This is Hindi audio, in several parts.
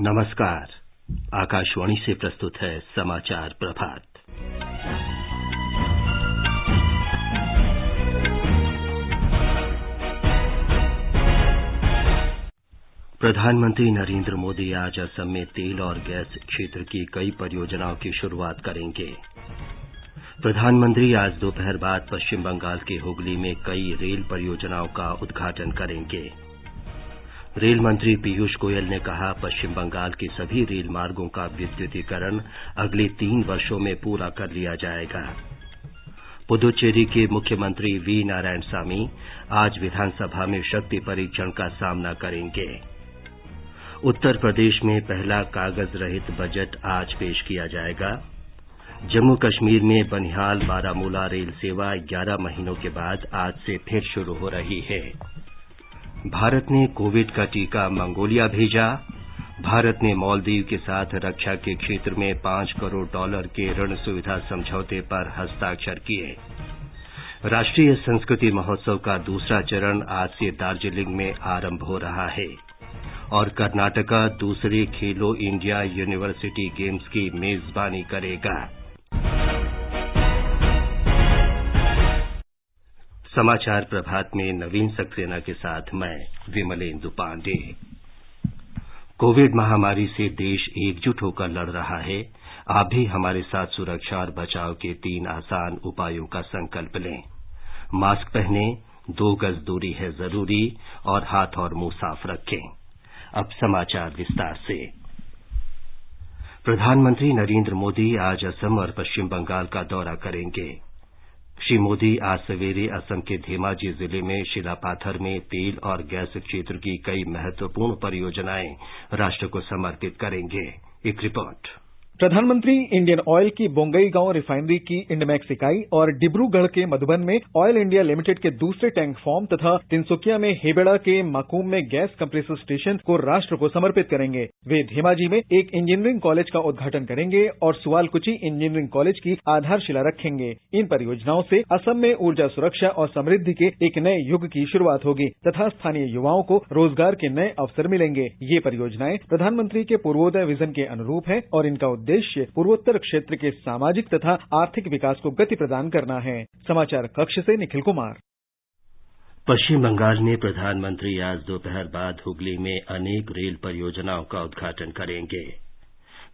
नमस्कार। आकाशवाणी से प्रस्तुत है समाचार प्रभात। प्रधानमंत्री नरेंद्र मोदी आज असम में तेल और गैस क्षेत्र की कई परियोजनाओं की शुरुआत करेंगे। प्रधानमंत्री आज दोपहर बाद पश्चिम बंगाल के हुगली में कई रेल परियोजनाओं का उद्घाटन करेंगे। रेल मंत्री पीयूष गोयल ने कहा, पश्चिम बंगाल के सभी रेल मार्गों का विद्युतीकरण अगले 3 वर्षों में पूरा कर लिया जाएगा। पुदुचेरी के मुख्यमंत्री वी नारायणसामी आज विधानसभा में शक्ति परीक्षण का सामना करेंगे। उत्तर प्रदेश में पहला कागज रहित बजट आज पेश किया जाएगा। जम्मू कश्मीर में बनिहाल बारामूला रेल सेवा 11 महीनों के बाद आज से फिर शुरू हो रही है। भारत ने कोविड का टीका मंगोलिया भेजा। भारत ने मालदीव के साथ रक्षा के क्षेत्र में $5 करोड़ के ऋण सुविधा समझौते पर हस्ताक्षर किए। राष्ट्रीय संस्कृति महोत्सव का दूसरा चरण आज से दार्जिलिंग में आरंभ हो रहा है और कर्नाटका दूसरे खेलो इंडिया यूनिवर्सिटी गेम्स की मेजबानी करेगा। समाचार प्रभात में नवीन सक्सेना के साथ मैं विमलेंदु पांडे। कोविड महामारी से देश एकजुट होकर लड़ रहा है। आप भी हमारे साथ सुरक्षा और बचाव के 3 आसान उपायों का संकल्प लें। मास्क पहनें, 2 गज दूरी है जरूरी और हाथ और मुंह साफ रखें। अब समाचार विस्तार से। प्रधानमंत्री नरेंद्र मोदी आज असम और पश्चिम बंगाल का दौरा करेंगे। श्री मोदी आज सवेरे असम के धेमाजी जिले में शिलापाथर में तेल और गैस क्षेत्र की कई महत्वपूर्ण परियोजनाएं राष्ट्र को समर्पित करेंगे। एक रिपोर्ट। प्रधानमंत्री इंडियन ऑयल की बोंगईगांव रिफाइनरी की इंडमैक्स इकाई और डिब्रूगढ़ के मधुबन में ऑयल इंडिया लिमिटेड के दूसरे टैंक फार्म तथा तिनसुकिया में हेबेड़ा के माकूम में गैस कंप्रेसर स्टेशन को राष्ट्र को समर्पित करेंगे। वे धेमाजी में एक इंजीनियरिंग कॉलेज का उद्घाटन करेंगे और सुआलकुची इंजीनियरिंग कॉलेज की आधारशिला रखेंगे। इन परियोजनाओं से असम में ऊर्जा सुरक्षा और समृद्धि के एक नए युग की शुरुआत होगी तथा स्थानीय युवाओं को रोजगार के नए अवसर मिलेंगे। ये परियोजनाएं प्रधानमंत्री के पूर्वोदय विजन के अनुरूप है और इनका उद्देश्य पूर्वोत्तर क्षेत्र के सामाजिक तथा आर्थिक विकास को गति प्रदान करना है। समाचार कक्ष से निखिल कुमार। पश्चिम बंगाल में प्रधानमंत्री आज दोपहर बाद हुगली में अनेक रेल परियोजनाओं का उद्घाटन करेंगे।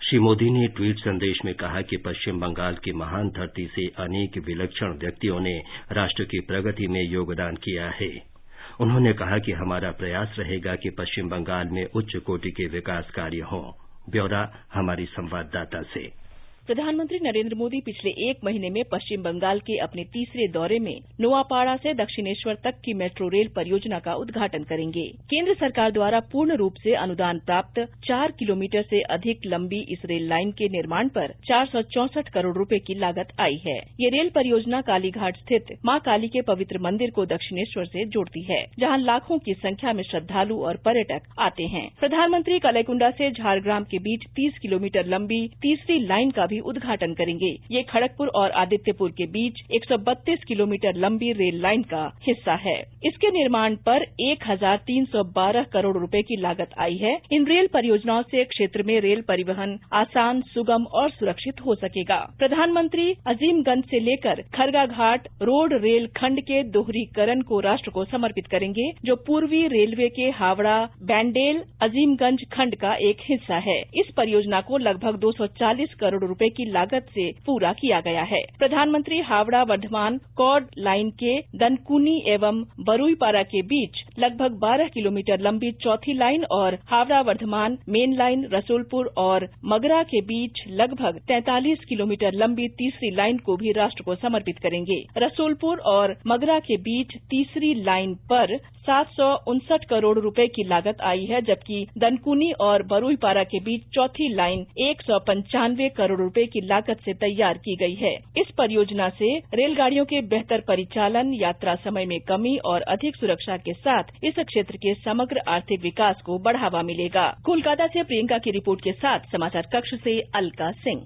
श्री मोदी ने ट्वीट संदेश में कहा कि पश्चिम बंगाल की महान धरती से अनेक विलक्षण व्यक्तियों ने राष्ट्र की प्रगति में योगदान किया है। उन्होंने कहा कि हमारा प्रयास रहेगा कि पश्चिम बंगाल में उच्च कोटि के विकास कार्य हों। ब्यौरा हमारी संवाददाता से। प्रधानमंत्री नरेंद्र मोदी पिछले 1 महीने में पश्चिम बंगाल के अपने तीसरे दौरे में नोआपाड़ा से दक्षिणेश्वर तक की मेट्रो रेल परियोजना का उद्घाटन करेंगे। केंद्र सरकार द्वारा पूर्ण रूप से अनुदान प्राप्त 4 किलोमीटर से अधिक लंबी इस रेल लाइन के निर्माण पर 464 करोड़ रुपए की लागत आई है। ये रेल परियोजना कालीघाट स्थित मां काली के पवित्र मंदिर को दक्षिणेश्वर से जोड़ती है, जहां लाखों की संख्या में श्रद्धालु और पर्यटक आते हैं। प्रधानमंत्री कलाईकुंडा से झारग्राम के बीच 30 किलोमीटर लंबी तीसरी लाइन का उद्घाटन करेंगे। ये खड़गपुर और आदित्यपुर के बीच 132 किलोमीटर लंबी रेल लाइन का हिस्सा है। इसके निर्माण पर 1312 करोड़ रुपए की लागत आई है। इन रेल परियोजनाओं से क्षेत्र में रेल परिवहन आसान, सुगम और सुरक्षित हो सकेगा। प्रधानमंत्री अजीमगंज से लेकर खरगाघाट रोड रेल खंड के दोहरीकरण को राष्ट्र को समर्पित करेंगे, जो पूर्वी रेलवे के हावड़ा बैंडेल अजीमगंज खंड का एक हिस्सा है। इस परियोजना को लगभग 240 करोड़ रुपए की लागत से पूरा किया गया है। प्रधानमंत्री हावड़ा वर्धमान कॉर्ड लाइन के दनकुनी एवं बरुईपाड़ा के बीच लगभग 12 किलोमीटर लंबी चौथी लाइन और हावड़ा वर्धमान मेन लाइन रसूलपुर और मगरा के बीच लगभग 43 किलोमीटर लंबी तीसरी लाइन को भी राष्ट्र को समर्पित करेंगे। रसूलपुर और मगरा के बीच तीसरी लाइन पर 759 करोड़ रुपए की लागत आई है, जबकि दनकुनी और बरुईपाड़ा के बीच चौथी लाइन 195 करोड़ रुपए की लागत से तैयार की गई है। इस परियोजना से रेलगाड़ियों के बेहतर परिचालन, यात्रा समय में कमी और अधिक सुरक्षा के साथ इस क्षेत्र के समग्र आर्थिक विकास को बढ़ावा मिलेगा। कोलकाता से प्रियंका की रिपोर्ट के साथ समाचार कक्ष से अलका सिंह।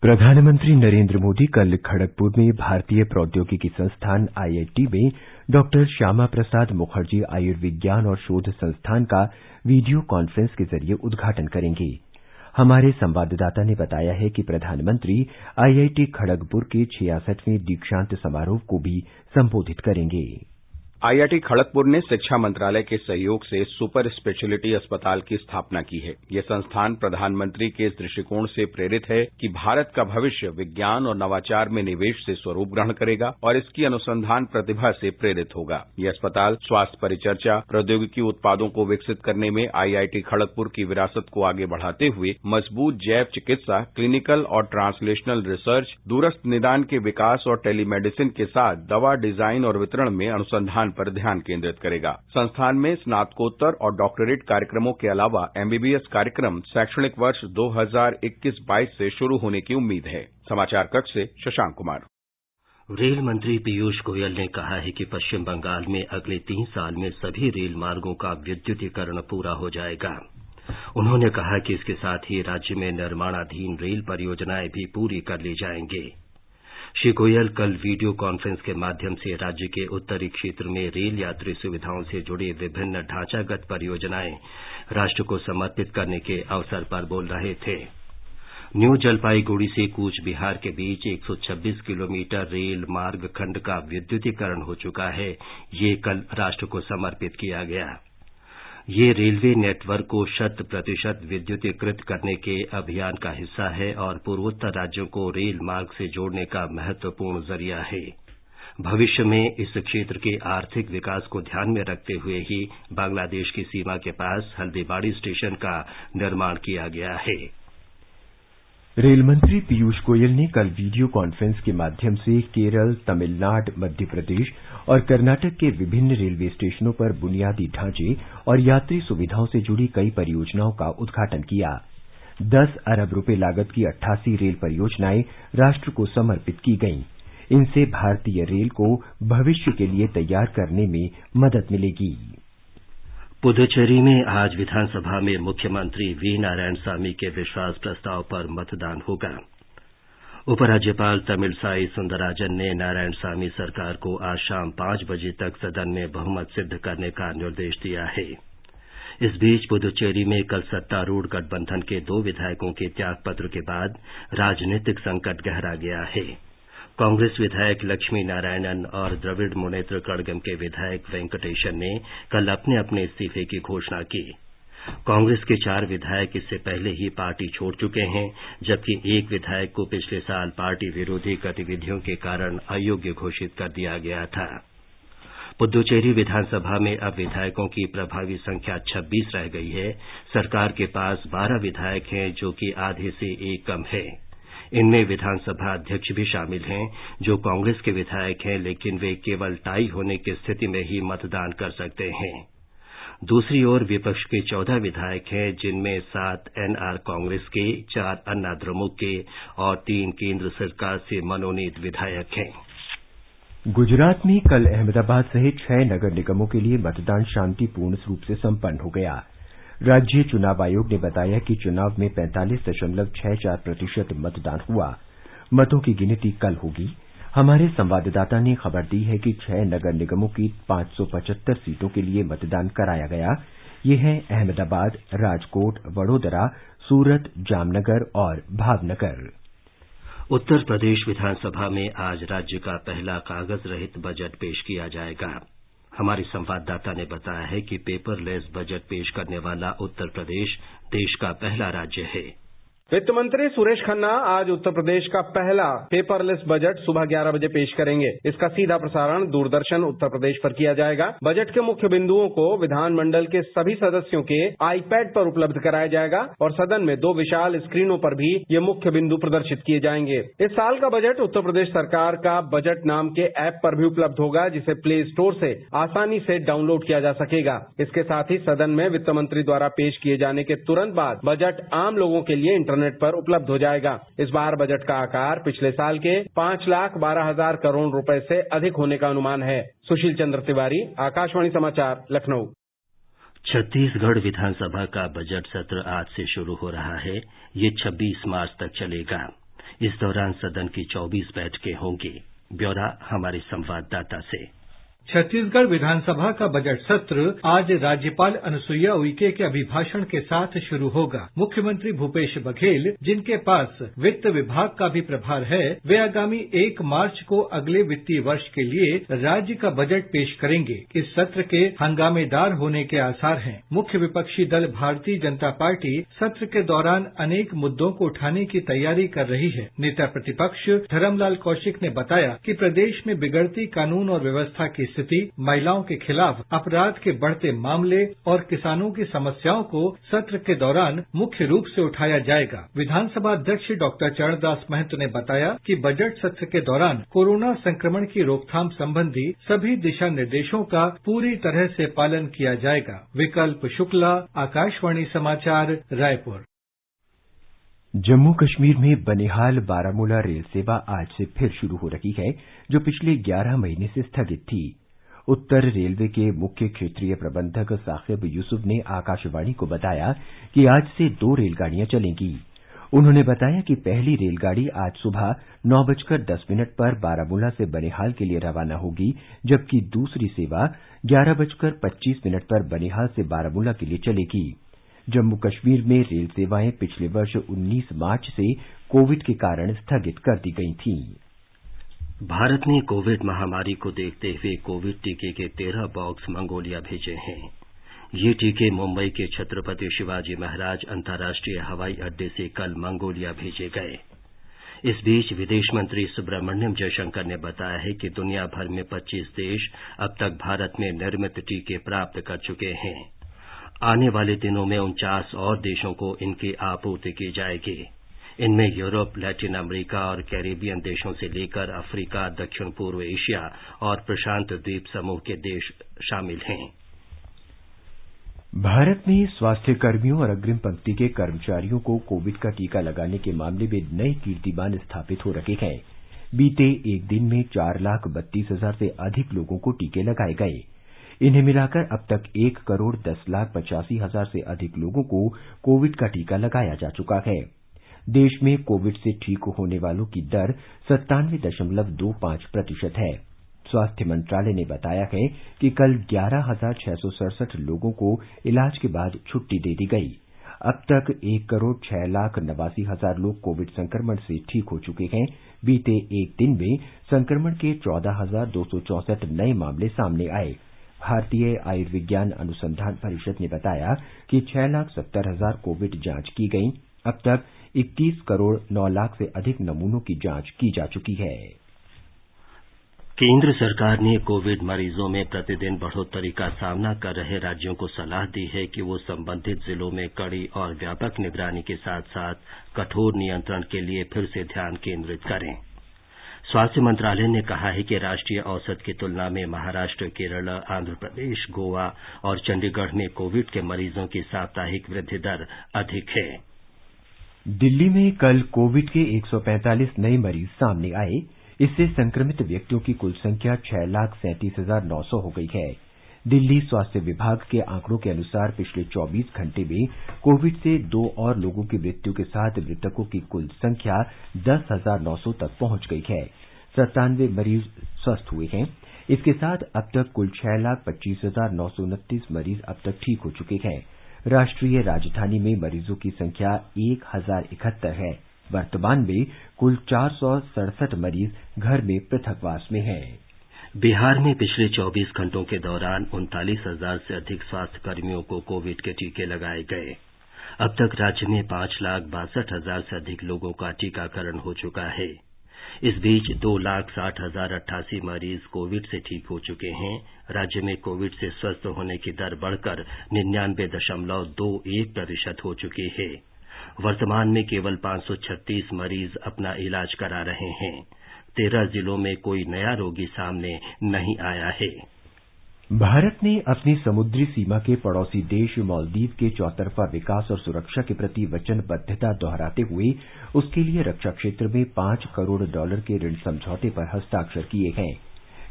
प्रधानमंत्री नरेंद्र मोदी कल खड़गपुर में भारतीय प्रौद्योगिकी संस्थान IIT में डॉक्टर श्यामा प्रसाद मुखर्जी आयुर्विज्ञान और शोध संस्थान का वीडियो कॉन्फ्रेंस के जरिए उद्घाटन करेंगे। हमारे संवाददाता ने बताया है कि प्रधानमंत्री IIT खड़गपुर के 66वें दीक्षांत समारोह को भी संबोधित करेंगे। IIT खड़गपुर ने शिक्षा मंत्रालय के सहयोग से सुपर स्पेशलिटी अस्पताल की स्थापना की है। यह संस्थान प्रधानमंत्री के इस दृष्टिकोण से प्रेरित है कि भारत का भविष्य विज्ञान और नवाचार में निवेश से स्वरूप ग्रहण करेगा और इसकी अनुसंधान प्रतिभा से प्रेरित होगा। यह अस्पताल स्वास्थ्य परिचर्चा, प्रौद्योगिकी उत्पादों को विकसित करने में IIT खड़गपुर की विरासत को आगे बढ़ाते हुए मजबूत जैव चिकित्सा, क्लिनिकल और ट्रांसलेशनल रिसर्च, दूरस्थ निदान के विकास और टेलीमेडिसिन के साथ दवा डिजाइन और वितरण में अनुसंधान पर ध्यान केंद्रित करेगा। संस्थान में स्नातकोत्तर और डॉक्टरेट कार्यक्रमों के अलावा MBBS कार्यक्रम शैक्षणिक वर्ष 2021-22 से शुरू होने की उम्मीद है। समाचार कक्ष से शशांक कुमार। रेल मंत्री पीयूष गोयल ने कहा है कि पश्चिम बंगाल में अगले 3 साल में सभी रेल मार्गों का विद्युतीकरण पूरा हो जाएगा। उन्होंने कहा कि इसके साथ ही राज्य में निर्माणाधीन रेल परियोजनाएं भी पूरी कर ली जाएंगी। श्री गोयल कल वीडियो कॉन्फ्रेंस के माध्यम से राज्य के उत्तरी क्षेत्र में रेल यात्री सुविधाओं से जुड़ी विभिन्न ढांचागत परियोजनाएं राष्ट्र को समर्पित करने के अवसर पर बोल रहे थे। न्यू जलपाईगुड़ी से कूच बिहार के बीच 126 किलोमीटर रेल मार्ग खंड का विद्युतीकरण हो चुका है। ये कल राष्ट्र को समर्पित किया गया। ये रेलवे नेटवर्क को 100% विद्युतीकृत करने के अभियान का हिस्सा है और पूर्वोत्तर राज्यों को रेल मार्ग से जोड़ने का महत्वपूर्ण जरिया है। भविष्य में इस क्षेत्र के आर्थिक विकास को ध्यान में रखते हुए ही बांग्लादेश की सीमा के पास हल्दीबाड़ी स्टेशन का निर्माण किया गया है। रेल मंत्री पीयूष गोयल ने कल वीडियो कॉन्फ्रेंस के माध्यम से केरल, तमिलनाडु, मध्य प्रदेश और कर्नाटक के विभिन्न रेलवे स्टेशनों पर बुनियादी ढांचे और यात्री सुविधाओं से जुड़ी कई परियोजनाओं का उद्घाटन किया। 10 अरब रुपए लागत की 88 रेल परियोजनाएं राष्ट्र को समर्पित की गईं। इनसे भारतीय रेल को भविष्य के लिए तैयार करने में मदद मिलेगी। पुदुचेरी में आज विधानसभा में मुख्यमंत्री वी नारायणसामी के विश्वास प्रस्ताव पर मतदान होगा। उपराज्यपाल तमिलसाई सुंदरराजन ने नारायणसामी सरकार को आज शाम 5 बजे तक सदन में बहुमत सिद्ध करने का निर्देश दिया है। इस बीच पुदुचेरी में कल सत्तारूढ़ गठबंधन के 2 विधायकों के त्यागपत्र के बाद राजनीतिक संकट गहरा गया है। कांग्रेस विधायक लक्ष्मी नारायणन और द्रविड़ मुनेत्र कड़गम के विधायक वेंकटेशन ने कल अपने अपने इस्तीफे की घोषणा की। कांग्रेस के 4 विधायक इससे पहले ही पार्टी छोड़ चुके हैं, जबकि एक विधायक को पिछले साल पार्टी विरोधी गतिविधियों के कारण अयोग्य घोषित कर दिया गया था। पुदुचेरी विधानसभा में अब विधायकों की प्रभावी संख्या 26 रह गई है। सरकार के पास 12 विधायक हैं, जो कि आधे से एक कम है। इनमें विधानसभा अध्यक्ष भी शामिल हैं, जो कांग्रेस के विधायक हैं, लेकिन वे केवल टाई होने की स्थिति में ही मतदान कर सकते हैं। दूसरी ओर विपक्ष के 14 विधायक हैं, जिनमें 7 NR कांग्रेस के, 4 अन्ना द्रमुक के और 3 केंद्र सरकार से मनोनीत विधायक हैं। गुजरात में कल अहमदाबाद सहित 6 नगर निगमों के लिए मतदान शांतिपूर्ण रूप से संपन्न हो गया। राज्य चुनाव आयोग ने बताया कि चुनाव में 45.64% मतदान हुआ। मतों की गिनती कल होगी। हमारे संवाददाता ने खबर दी है कि 6 नगर निगमों की 575 सीटों के लिए मतदान कराया गया। ये हैं अहमदाबाद, राजकोट, वडोदरा, सूरत, जामनगर और भावनगर। उत्तर प्रदेश विधानसभा में आज राज्य का पहला कागज रहित बजट पेश किया जाएगा। हमारे संवाददाता ने बताया है कि पेपरलेस बजट पेश करने वाला उत्तर प्रदेश देश का पहला राज्य है। वित्त मंत्री सुरेश खन्ना आज उत्तर प्रदेश का पहला पेपरलेस बजट सुबह 11 बजे पेश करेंगे। इसका सीधा प्रसारण दूरदर्शन उत्तर प्रदेश पर किया जाएगा। बजट के मुख्य बिंदुओं को विधानमंडल के सभी सदस्यों के आईपैड पर उपलब्ध कराया जाएगा और सदन में 2 विशाल स्क्रीनों पर भी ये मुख्य बिंदु प्रदर्शित किए जाएंगे। इस साल का बजट उत्तर प्रदेश सरकार का बजट नाम के ऐप पर भी उपलब्ध होगा, जिसे प्ले स्टोर से आसानी से डाउनलोड किया जा सकेगा। इसके साथ ही सदन में वित्त मंत्री द्वारा पेश किए जाने के तुरंत बाद बजट आम लोगों के लिए इंटरनेट पर उपलब्ध हो जाएगा। इस बार बजट का आकार पिछले साल के 5,12,000 करोड़ रुपए से अधिक होने का अनुमान है। सुशील चंद्र तिवारी, आकाशवाणी समाचार, लखनऊ। छत्तीसगढ़ विधानसभा का बजट सत्र आज से शुरू हो रहा है। ये 26 मार्च तक चलेगा। इस दौरान सदन की 24 बैठकें होंगी। ब्यौरा हमारे संवाददाता से। छत्तीसगढ़ विधानसभा का बजट सत्र आज राज्यपाल अनुसुईया उइके के अभिभाषण के साथ शुरू होगा। मुख्यमंत्री भूपेश बघेल, जिनके पास वित्त विभाग का भी प्रभार है, वे आगामी 1 मार्च को अगले वित्तीय वर्ष के लिए राज्य का बजट पेश करेंगे। इस सत्र के हंगामेदार होने के आसार हैं। मुख्य विपक्षी दल भारतीय जनता पार्टी सत्र के दौरान अनेक मुद्दों को उठाने की तैयारी कर रही है। नेता प्रतिपक्ष धरमलाल कौशिक ने बताया कि प्रदेश में बिगड़ती कानून और व्यवस्था की स्थिति, महिलाओं के खिलाफ अपराध के बढ़ते मामले और किसानों की समस्याओं को सत्र के दौरान मुख्य रूप से उठाया जाएगा। विधानसभा अध्यक्ष डॉक्टर चरणदास महंत ने बताया कि बजट सत्र के दौरान कोरोना संक्रमण की रोकथाम संबंधी सभी दिशा निर्देशों का पूरी तरह से पालन किया जाएगा। विकल्प शुक्ला, आकाशवाणी समाचार, रायपुर। जम्मू कश्मीर में बनिहाल बारामूला रेल सेवा आज से फिर शुरू हो रही है, जो पिछले 11 महीने से स्थगित थी। उत्तर रेलवे के मुख्य क्षेत्रीय प्रबंधक साकिब यूसुफ ने आकाशवाणी को बताया कि आज से 2 रेलगाड़ियां चलेंगी। उन्होंने बताया कि पहली रेलगाड़ी आज सुबह 9:10 पर बारामूला से बनिहाल के लिए रवाना होगी, जबकि दूसरी सेवा 11:25 पर बनिहाल से बारामूला के लिए चलेगी। जम्मू कश्मीर में रेल सेवाएं पिछले वर्ष 19 मार्च से कोविड के कारण स्थगित कर दी गई थीं। भारत ने कोविड महामारी को देखते हुए कोविड टीके के 13 बॉक्स मंगोलिया भेजे हैं। ये टीके मुंबई के छत्रपति शिवाजी महाराज अंतर्राष्ट्रीय हवाई अड्डे से कल मंगोलिया भेजे गए। इस बीच विदेश मंत्री सुब्रमण्यम जयशंकर ने बताया है कि दुनिया भर में 25 देश अब तक भारत में निर्मित टीके प्राप्त कर चुके हैं। आने वाले दिनों में 49 और देशों को इनकी आपूर्ति की जाएगी। इनमें यूरोप, लैटिन अमेरिका और कैरिबियन देशों से लेकर अफ्रीका, दक्षिण पूर्व एशिया और प्रशांत द्वीप समूह के देश शामिल हैं। भारत में स्वास्थ्य कर्मियों और अग्रिम पंक्ति के कर्मचारियों को कोविड का टीका लगाने के मामले में नए कीर्तिमान स्थापित हो रहे हैं। बीते एक दिन में 4,32,000 से अधिक लोगों को टीके लगाए गए। इन्हें मिलाकर अब तक 1,10,85,000 से अधिक लोगों को कोविड का टीका लगाया जा चुका है। देश में कोविड से ठीक होने वालों की दर 97.25% है। स्वास्थ्य मंत्रालय ने बताया है कि कल 11,667 लोगों को इलाज के बाद छुट्टी दे दी गई। अब तक 1,06,89,000 लोग कोविड संक्रमण से ठीक हो चुके हैं। बीते एक दिन में संक्रमण के 14,264 नए मामले सामने आए। भारतीय आयुर्विज्ञान अनुसंधान परिषद ने बताया कि 6,70,000 कोविड जांच की गई। अब तक 21 करोड़ 9 लाख से अधिक नमूनों की जांच की जा चुकी है। केंद्र सरकार ने कोविड मरीजों में प्रतिदिन बढ़ोतरी का सामना कर रहे राज्यों को सलाह दी है कि वो संबंधित जिलों में कड़ी और व्यापक निगरानी के साथ साथ कठोर नियंत्रण के लिए फिर से ध्यान केंद्रित करें। स्वास्थ्य मंत्रालय ने कहा है कि राष्ट्रीय औसत की तुलना में महाराष्ट्र, केरल, आंध्र प्रदेश, गोवा और चंडीगढ़ में कोविड के मरीजों की साप्ताहिक वृद्धि दर अधिक है। दिल्ली में कल कोविड के 145 नए मरीज सामने आए। इससे संक्रमित व्यक्तियों की कुल संख्या 6,37,900 हो गई है। दिल्ली स्वास्थ्य विभाग के आंकड़ों के अनुसार पिछले 24 घंटे में कोविड से 2 और लोगों की मृत्यु के साथ मृतकों की कुल संख्या 10,900 तक पहुंच गई है। 97 मरीज स्वस्थ हुए हैं। इसके साथ अब तक कुल 6,25,929 मरीज अब तक ठीक हो चुके हैं। राष्ट्रीय राजधानी में मरीजों की संख्या 1,071 है। वर्तमान में कुल 467 मरीज घर में पृथकवास में हैं। बिहार में पिछले 24 घंटों के दौरान 39,000 से अधिक स्वास्थ्य कर्मियों को कोविड के टीके लगाए गए। अब तक राज्य में 5,62,000 से अधिक लोगों का टीकाकरण हो चुका है। इस बीच 2,60,088 मरीज कोविड से ठीक हो चुके हैं। राज्य में कोविड से स्वस्थ होने की दर बढ़कर 99.21% हो चुकी है। वर्तमान में केवल 536 मरीज अपना इलाज करा रहे हैं। 13 जिलों में कोई नया रोगी सामने नहीं आया है। भारत ने अपनी समुद्री सीमा के पड़ोसी देश मालदीव के चौतरफा विकास और सुरक्षा के प्रति वचनबद्धता दोहराते हुए उसके लिए रक्षा क्षेत्र में $5 करोड़ के ऋण समझौते पर हस्ताक्षर किए हैं।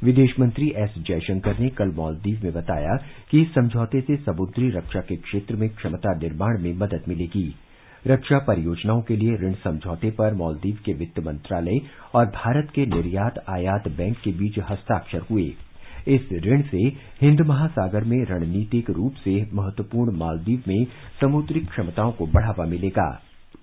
विदेश मंत्री एस जयशंकर ने कल मालदीव में बताया कि इस समझौते से समुद्री रक्षा के क्षेत्र में क्षमता निर्माण में मदद मिलेगी। रक्षा परियोजनाओं के लिए ऋण समझौते पर मालदीव के वित्त मंत्रालय और भारत के निर्यात आयात बैंक के बीच हस्ताक्षर हुए। इस ऋण से हिंद महासागर में रणनीतिक रूप से महत्वपूर्ण मालदीव में समुद्री क्षमताओं को बढ़ावा मिलेगा।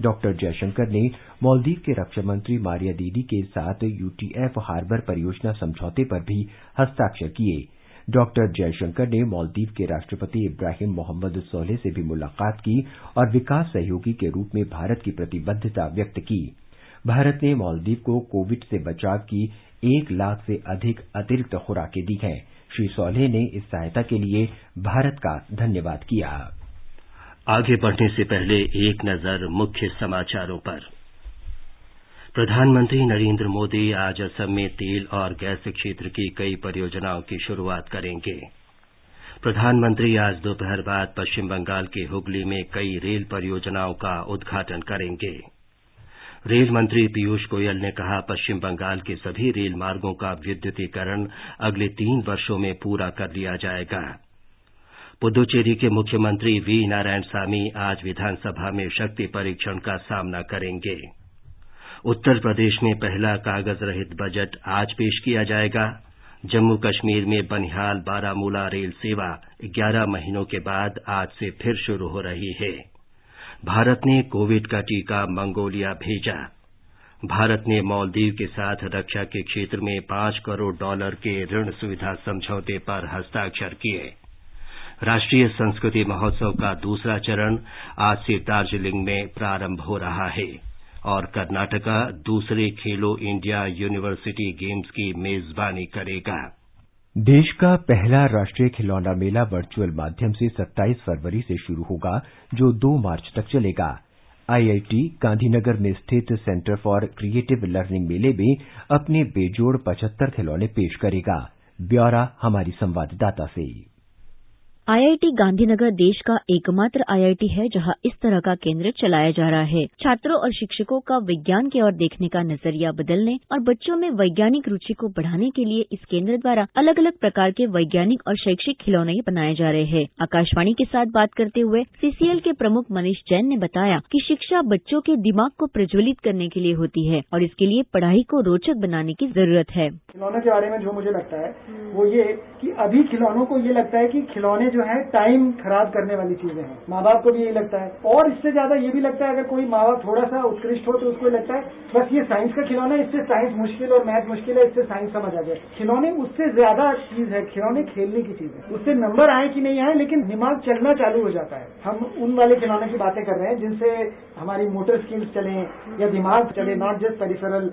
डॉक्टर जयशंकर ने मालदीव के रक्षा मंत्री मारिया दीदी के साथ यूटीएफ हार्बर परियोजना समझौते पर भी हस्ताक्षर किए। डॉक्टर जयशंकर ने मालदीव के राष्ट्रपति इब्राहिम मोहम्मद सोलेह से भी मुलाकात की और विकास सहयोगी के रूप में भारत की प्रतिबद्धता व्यक्त की। भारत ने मालदीव को कोविड से बचाव की 1 लाख से अधिक अतिरिक्त खुराकें दी हैं। श्री सोलेह ने इस सहायता के लिए भारत का धन्यवाद किया। आगे बढ़ने से पहले एक नजर मुख्य समाचारों पर। प्रधानमंत्री नरेंद्र मोदी आज असम में तेल और गैस क्षेत्र की कई परियोजनाओं की शुरुआत करेंगे। प्रधानमंत्री आज दोपहर बाद पश्चिम बंगाल के हुगली में कई रेल परियोजनाओं का उद्घाटन करेंगे। रेल मंत्री पीयूष गोयल ने कहा, पश्चिम बंगाल के सभी रेल मार्गों का विद्युतीकरण अगले 3 वर्षों में पूरा कर लिया जाएगा। पुदुचेरी के मुख्यमंत्री वी नारायणसामी आज विधानसभा में शक्ति परीक्षण का सामना करेंगे। उत्तर प्रदेश में पहला कागज रहित बजट आज पेश किया जाएगा। जम्मू कश्मीर में बनिहाल बारामूला रेल सेवा 11 महीनों के बाद आज से फिर शुरू हो रही है। भारत ने कोविड का टीका मंगोलिया भेजा। भारत ने मालदीव के साथ रक्षा के क्षेत्र में $5 करोड़ के ऋण सुविधा समझौते पर हस्ताक्षर किए। राष्ट्रीय संस्कृति महोत्सव का दूसरा चरण आज से दार्जिलिंग में प्रारंभ हो रहा है और कर्नाटका दूसरे खेलो इंडिया यूनिवर्सिटी गेम्स की मेजबानी करेगा। देश का पहला राष्ट्रीय खिलौना मेला वर्चुअल माध्यम से 27 फरवरी से शुरू होगा, जो 2 मार्च तक चलेगा। आईआईटी गांधीनगर में स्थित सेंटर फॉर क्रिएटिव लर्निंग मेले में अपने बेजोड़ 75 खिलौने पेश करेगा। ब्यौरा हमारी संवाददाता से। आईआईटी गांधीनगर देश का एकमात्र आईआईटी है जहां इस तरह का केंद्र चलाया जा रहा है। छात्रों और शिक्षकों का विज्ञान की ओर देखने का नजरिया बदलने और बच्चों में वैज्ञानिक रुचि को बढ़ाने के लिए इस केंद्र द्वारा अलग अलग प्रकार के वैज्ञानिक और शैक्षिक खिलौने बनाए जा रहे हैं। आकाशवाणी के साथ बात करते हुए सीसीएल के प्रमुख मनीष जैन ने बताया कि शिक्षा बच्चों के दिमाग को प्रज्वलित करने के लिए होती है और इसके लिए पढ़ाई को रोचक बनाने की जरूरत है। खिलौनों के बारे में जो मुझे लगता है वो ये कि अभी खिलौनों को ये लगता है कि खिलौने जो है टाइम खराब करने वाली चीजें हैं। माँ बाप को भी यही लगता है और इससे ज्यादा ये भी लगता है अगर कोई माँ बाप थोड़ा सा उत्कृष्ट हो तो उसको लगता है बस ये साइंस का खिलौना है, इससे साइंस मुश्किल और मैथ मुश्किल है, इससे साइंस समझ आ जाए। खिलौने उससे ज्यादा चीज है, खिलौने खेलने की चीज है। उससे नंबर आए कि नहीं आए लेकिन दिमाग चलना चालू हो जाता है। हम उन वाले खिलौने की बातें कर रहे हैं जिनसे हमारी मोटर स्किल्स चले या दिमाग चले, not just peripheral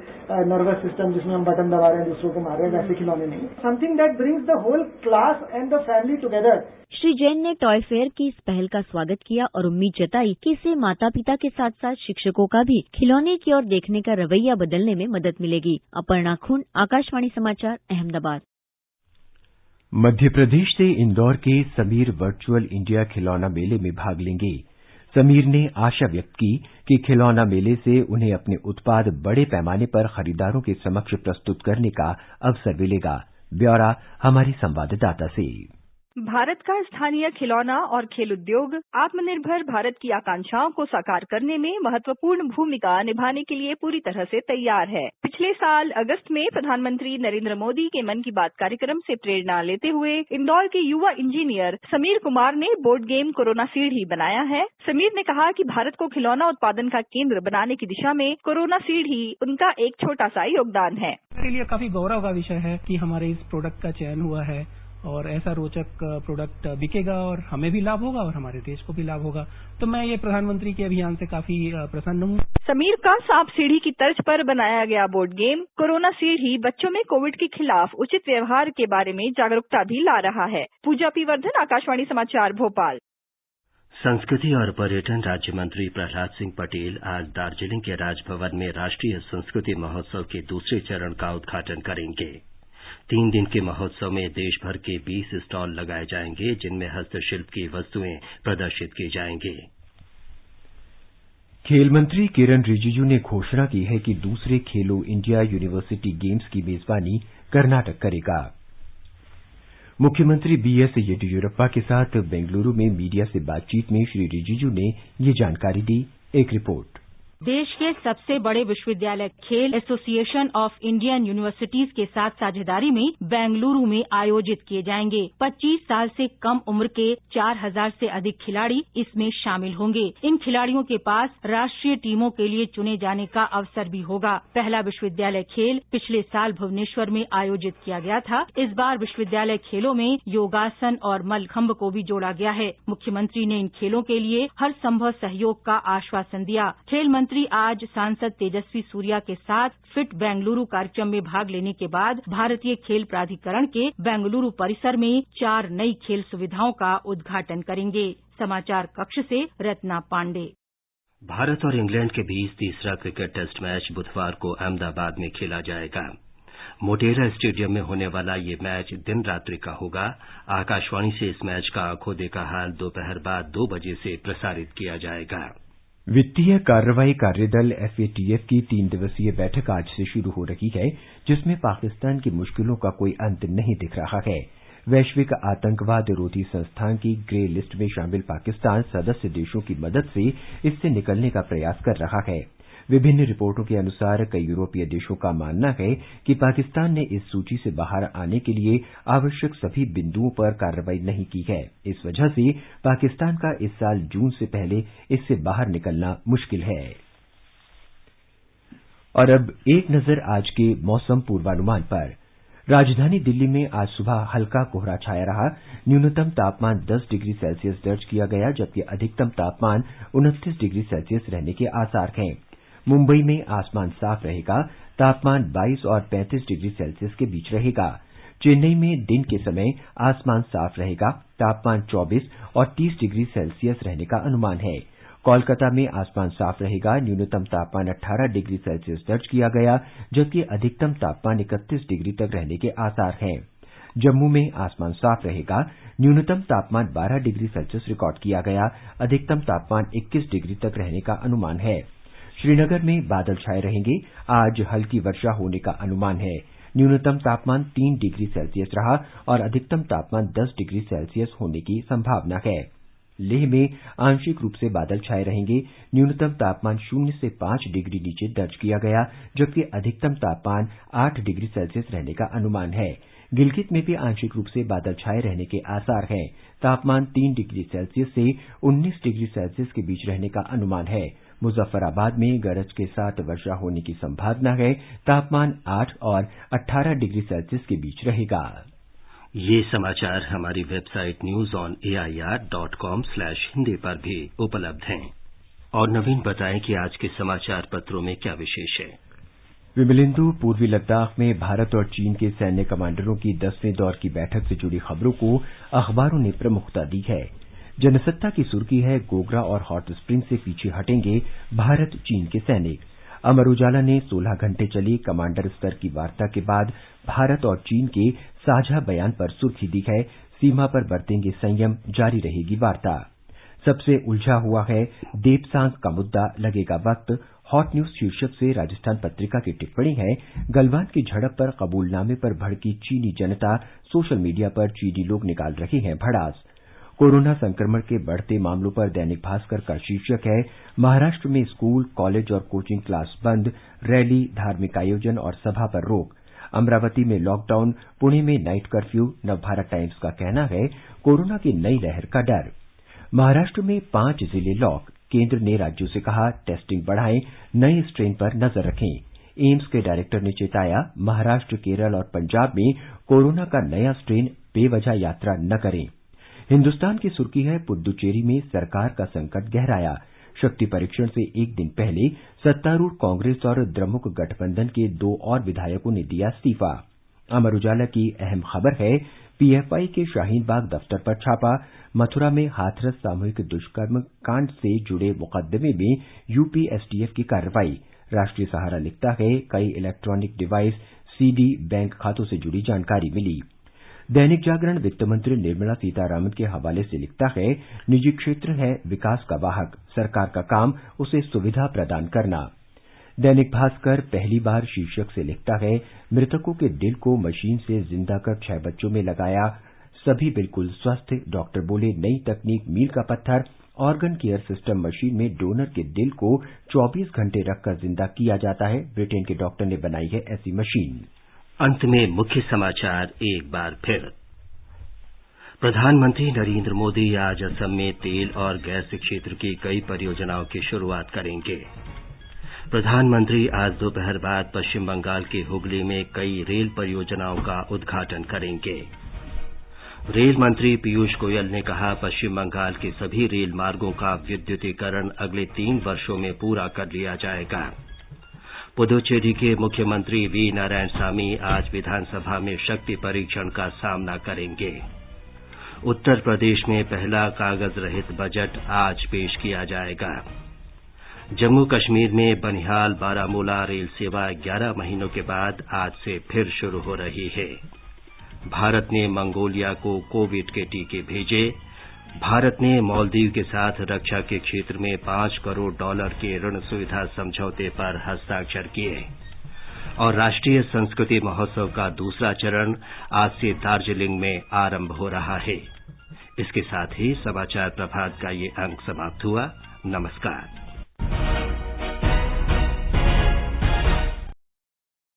nervous system जिसमें हम बटन दबा रहे हैं दूसरों को मार रहे हैं, वैसे खिलौने नहीं। Something that brings the whole class and the family together. Shri Jain ने टॉय फेयर की इस पहल का स्वागत किया और उम्मीद जताई कि इससे माता पिता के साथ साथ शिक्षकों का भी खिलौने की ओर देखने का रवैया बदलने में मदद मिलेगी। अपर्णा खून, आकाशवाणी समाचार, अहमदाबाद। मध्य प्रदेश से इंदौर के समीर वर्चुअल इंडिया खिलौना मेले में भाग लेंगे। समीर ने आशा व्यक्त की कि खिलौना मेले से उन्हें अपने उत्पाद बड़े पैमाने पर खरीदारों के समक्ष प्रस्तुत करने का अवसर मिलेगा। ब्यौरा हमारी संवाददाता से। भारत का स्थानीय खिलौना और खेल उद्योग आत्मनिर्भर भारत की आकांक्षाओं को साकार करने में महत्वपूर्ण भूमिका निभाने के लिए पूरी तरह से तैयार है। पिछले साल अगस्त में प्रधानमंत्री नरेंद्र मोदी के मन की बात कार्यक्रम से प्रेरणा लेते हुए इंदौर के युवा इंजीनियर समीर कुमार ने बोर्ड गेम कोरोना सीढ़ी बनाया है। समीर ने कहा कि भारत को खिलौना उत्पादन का केंद्र बनाने की दिशा में कोरोना सीढ़ी उनका एक छोटा सा योगदान है। मेरे लिए काफी गौरव का विषय है कि हमारे इस प्रोडक्ट का चयन हुआ है और ऐसा रोचक प्रोडक्ट बिकेगा और हमें भी लाभ होगा और हमारे देश को भी लाभ होगा। तो मैं ये प्रधानमंत्री के अभियान से काफी प्रसन्न हूँ। समीर का सांप सीढ़ी की तर्ज पर बनाया गया बोर्ड गेम कोरोना सीढ़ी बच्चों में कोविड के खिलाफ उचित व्यवहार के बारे में जागरूकता भी ला रहा है। पूजा पी वर्धन, आकाशवाणी समाचार, भोपाल। संस्कृति और पर्यटन राज्य मंत्री प्रहलाद सिंह पटेल आज दार्जिलिंग के राजभवन में राष्ट्रीय संस्कृति महोत्सव के दूसरे चरण का उद्घाटन करेंगे। 3 दिन के महोत्सव में देश भर के 20 स्टॉल लगाए जाएंगे, जिनमें हस्तशिल्प की वस्तुएं प्रदर्शित की जाएंगी। खेल मंत्री किरण रिजिजू ने घोषणा की है कि दूसरे खेलो इंडिया यूनिवर्सिटी गेम्स की मेजबानी कर्नाटक करेगा। मुख्यमंत्री बीएस येदियुरप्पा के साथ बेंगलुरु में मीडिया से बातचीत में श्री रिजिजू ने ये जानकारी दी। एक रिपोर्ट। देश के सबसे बड़े विश्वविद्यालय खेल एसोसिएशन ऑफ इंडियन यूनिवर्सिटीज के साथ साझेदारी में बेंगलुरु में आयोजित किए जाएंगे। 25 साल से कम उम्र के 4000 से अधिक खिलाड़ी इसमें शामिल होंगे। इन खिलाड़ियों के पास राष्ट्रीय टीमों के लिए चुने जाने का अवसर भी होगा। पहला विश्वविद्यालय खेल पिछले साल भुवनेश्वर में आयोजित किया गया था। इस बार विश्वविद्यालय खेलों में योगासन और मल्लखंब को भी जोड़ा गया है। मुख्यमंत्री ने इन खेलों के लिए हर संभव सहयोग का आश्वासन दिया। खेल मंत्री आज सांसद तेजस्वी सूर्या के साथ फिट बेंगलुरु कार्यक्रम में भाग लेने के बाद भारतीय खेल प्राधिकरण के बेंगलुरु परिसर में 4 नई खेल सुविधाओं का उद्घाटन करेंगे। समाचार कक्ष से रत्ना पांडे। भारत और इंग्लैंड के बीच तीसरा क्रिकेट टेस्ट मैच बुधवार को अहमदाबाद में खेला जाएगा। मोटेरा स्टेडियम में होने वाला ये मैच दिन रात्रि का होगा। आकाशवाणी से इस मैच का आंखों देखा हाल दोपहर बाद 2 बजे से प्रसारित किया जाएगा। वित्तीय कार्रवाई कार्यदल FATF की 3 दिवसीय बैठक आज से शुरू हो रही है, जिसमें पाकिस्तान की मुश्किलों का कोई अंत नहीं दिख रहा है। वैश्विक आतंकवाद रोधी संस्थान की ग्रे लिस्ट में शामिल पाकिस्तान सदस्य देशों की मदद से इससे निकलने का प्रयास कर रहा है। विभिन्न रिपोर्टों के अनुसार कई यूरोपीय देशों का मानना है कि पाकिस्तान ने इस सूची से बाहर आने के लिए आवश्यक सभी बिंदुओं पर कार्रवाई नहीं की है। इस वजह से पाकिस्तान का इस साल जून से पहले इससे बाहर निकलना मुश्किल है। और अब एक नजर आज के मौसम पूर्वानुमान पर। राजधानी दिल्ली में आज सुबह हल्का कोहरा छाया रहा। न्यूनतम तापमान 10 डिग्री सेल्सियस दर्ज किया गया, जबकि अधिकतम तापमान 29 डिग्री सेल्सियस रहने के आसार हैं। मुंबई में आसमान साफ रहेगा, तापमान 22 और 35 डिग्री सेल्सियस के बीच रहेगा। चेन्नई में दिन के समय आसमान साफ रहेगा, तापमान 24 और 30 डिग्री सेल्सियस रहने का अनुमान है। कोलकाता में आसमान साफ रहेगा, न्यूनतम तापमान 18 डिग्री सेल्सियस दर्ज किया गया, जबकि अधिकतम तापमान 31 डिग्री तक रहने के आसार हैं। जम्मू में आसमान साफ रहेगा, न्यूनतम तापमान 12 डिग्री सेल्सियस रिकॉर्ड किया गया, अधिकतम तापमान 21 डिग्री तक रहने का अनुमान है। श्रीनगर में बादल छाए रहेंगे, आज हल्की वर्षा होने का अनुमान है। न्यूनतम तापमान 3 डिग्री सेल्सियस रहा और अधिकतम तापमान 10 डिग्री सेल्सियस होने की संभावना है। लेह में आंशिक रूप से बादल छाए रहेंगे, न्यूनतम तापमान 0 से 5 डिग्री नीचे दर्ज किया गया, जबकि अधिकतम तापमान 8 डिग्री सेल्सियस रहने का अनुमान है। गिलगित में भी आंशिक रूप से बादल छाए रहने के आसार हैं। तापमान 3 डिग्री सेल्सियस से 19 डिग्री सेल्सियस के बीच रहने का अनुमान है। मुजफ्फराबाद में गरज के साथ वर्षा होने की संभावना है। तापमान 8 और 18 डिग्री सेल्सियस के बीच रहेगा। ये समाचार हमारी वेबसाइट newsonair.com/hindi पर भी उपलब्ध हैं। और नवीन बताएं कि आज के समाचार पत्रों में क्या विशेष है। विमलेंदु पूर्वी लद्दाख में भारत और चीन के सैन्य कमांडरों की 10वें दौर की बैठक से जुड़ी खबरों को अखबारों ने प्रमुखता दी है। जनसत्ता की सुर्खी है, गोगरा और हॉट स्प्रिंग से पीछे हटेंगे भारत चीन के सैनिक। अमर उजाला ने 16 घंटे चली कमांडर स्तर की वार्ता के बाद भारत और चीन के साझा बयान पर सुर्खी दी है, सीमा पर बरतेंगे संयम, जारी रहेगी वार्ता। सबसे उलझा हुआ है देपसांग का मुद्दा, लगेगा वक्त। हॉट न्यूज शीर्षक से राजस्थान पत्रिका की टिप्पणी है, गलवान की झड़प पर कबूलनामे पर भड़की चीनी जनता, सोशल मीडिया पर चीनी लोग निकाल रहे हैं भड़ास। कोरोना संक्रमण के बढ़ते मामलों पर दैनिक भास्कर का शीर्षक है, महाराष्ट्र में स्कूल, कॉलेज और कोचिंग क्लास बंद, रैली, धार्मिक आयोजन और सभा पर रोक। अमरावती में लॉकडाउन, पुणे में नाइट कर्फ्यू। नवभारत टाइम्स का कहना है, कोरोना की नई लहर का डर। महाराष्ट्र में 5 जिले लॉक, केंद्र ने राज्यों से कहा टेस्टिंग बढ़ाएं, नए स्ट्रेन पर नजर रखें। एम्स के डायरेक्टर ने चेताया, महाराष्ट्र, केरल और पंजाब में कोरोना का नया स्ट्रेन, बेवजह यात्रा न करें। हिंदुस्तान की सुर्खी है, पुद्दुचेरी में सरकार का संकट गहराया। शक्ति परीक्षण से एक दिन पहले सत्तारूढ़ कांग्रेस और द्रमुक गठबंधन के 2 और विधायकों ने दिया इस्तीफा। अमर उजाला की अहम खबर है, पीएफआई के शाहीन बाग दफ्तर पर छापा। मथुरा में हाथरस सामूहिक दुष्कर्म कांड से जुड़े मुकदमे में यूपी एसटीएफ की कार्रवाई। राष्ट्रीय सहारा लिखता है, कई इलेक्ट्रॉनिक डिवाइस, सीडी, बैंक खातों से जुड़ी जानकारी मिली। दैनिक जागरण वित्त मंत्री निर्मला सीतारामन के हवाले से लिखता है, निजी क्षेत्र है विकास का वाहक, सरकार का काम उसे सुविधा प्रदान करना। दैनिक भास्कर पहली बार शीर्षक से लिखता है, मृतकों के दिल को मशीन से जिंदा कर 6 बच्चों में लगाया, सभी बिल्कुल स्वस्थ, डॉक्टर बोले नई तकनीक मील का पत्थर, ऑर्गन केयर सिस्टम मशीन में डोनर के दिल को 24 घंटे रखकर जिंदा किया जाता है। ब्रिटेन के डॉक्टर ने बनाई है ऐसी मशीन। अंत में मुख्य समाचार एक बार फिर। प्रधानमंत्री नरेंद्र मोदी आज असम में तेल और गैस क्षेत्र की कई परियोजनाओं की शुरुआत करेंगे। प्रधानमंत्री आज दोपहर बाद पश्चिम बंगाल के हुगली में कई रेल परियोजनाओं का उद्घाटन करेंगे। रेल मंत्री पीयूष गोयल ने कहा, पश्चिम बंगाल के सभी रेल मार्गों का विद्युतीकरण अगले 3 वर्षों में पूरा कर लिया जाएगा। पुदुचेरी के मुख्यमंत्री वी नारायणसामी आज विधानसभा में शक्ति परीक्षण का सामना करेंगे। उत्तर प्रदेश में पहला कागज रहित बजट आज पेश किया जाएगा। जम्मू कश्मीर में बनिहाल बारामूला रेल सेवा 11 महीनों के बाद आज से फिर शुरू हो रही है। भारत ने मंगोलिया को कोविड के टीके भेजे। भारत ने मालदीव के साथ रक्षा के क्षेत्र में $5 करोड़ के ऋण सुविधा समझौते पर हस्ताक्षर किए। और राष्ट्रीय संस्कृति महोत्सव का दूसरा चरण आज से दार्जिलिंग में आरंभ हो रहा है। इसके साथ ही समाचार प्रभात का ये अंक समाप्त हुआ। नमस्कार।